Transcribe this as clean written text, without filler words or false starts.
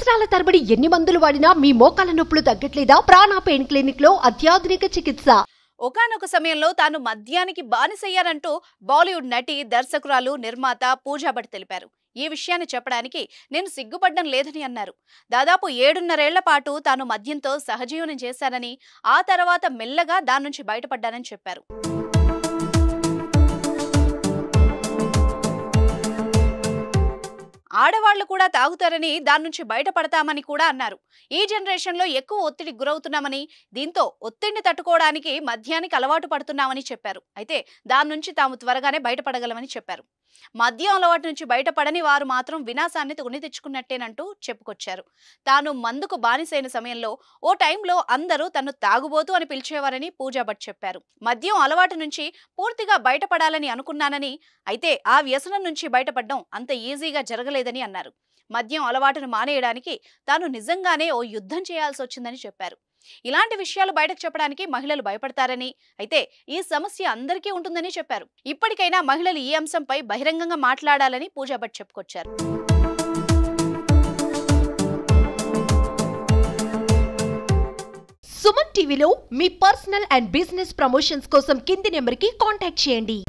సంవత్సరాల తరబడి ఎన్ని మందులు వాడినా మీ మోకాల నొప్పులు తగ్గట్లేదా? ప్రాణ పెయిన్ క్లినిక్ లో అత్యాధునిక చికిత్స. ఒకానొక సమయంలో తాను మద్యానికి బానిసయ్యారంటూ బాలీవుడ్ నటి, దర్శకురాలు, నిర్మాత పూజా భట్ తెలిపారు. ఈ విషయాన్ని చెప్పడానికి నేను సిగ్గుపడ్డం లేదని అన్నారు. దాదాపు 7.5 ఏళ్ల పాటు తాను మద్యంతో సహజీవనం చేశానని, ఆ తర్వాత మెల్లగా దాని నుంచి బయటపడ్డానని చెప్పారు. ఆడవాళ్లు కూడా తాగుతారని, దాని నుంచి బయటపడతామని కూడా అన్నారు. ఈ జనరేషన్ లో ఎక్కువ ఒత్తిడికి గురవుతున్నామని, దీంతో ఒత్తిడిని తట్టుకోవడానికి మద్యానికి అలవాటు పడుతున్నామని చెప్పారు. అయితే దాని నుంచి తాము త్వరగానే బయటపడగలమని చెప్పారు. మద్యం అలవాటు నుంచి బయటపడని వారు మాత్రం వినాశాన్ని కొని తెచ్చుకున్నట్టేనంటూ చెప్పుకొచ్చారు. తాను మందుకు బానిసైన సమయంలో ఓ టైంలో అందరూ తను తాగుబోతు అని పిలిచేవారని పూజా భట్ చెప్పారు. మద్యం అలవాటు నుంచి పూర్తిగా బయటపడాలని అనుకున్నానని, అయితే ఆ వ్యసనం నుంచి బయటపడడం అంత ఈజీగా జరగలేదని అన్నారు. మద్యం అలవాటును మానేయడానికి తాను నిజంగానే ఓ యుద్ధం చేయాల్సి వచ్చిందని చెప్పారు. ఇలాంటి విషయాలు బయటకు చెప్పడానికి మహిళలు భయపడతారని, అయితే ఈ సమస్య అందరికీ ఉంటుందని చెప్పారు. ఇప్పటికైనా మహిళలు ఈ అంశంపై బహిరంగంగా మాట్లాడాలని పూజా భట్ చెప్పుకొచ్చారు. సుమన్ టీవీలో మీ పర్సనల్ అండ్ బిజినెస్ ప్రమోషన్స్ కోసం కింది నెంబర్కి కాంటాక్ట్ చేయండి.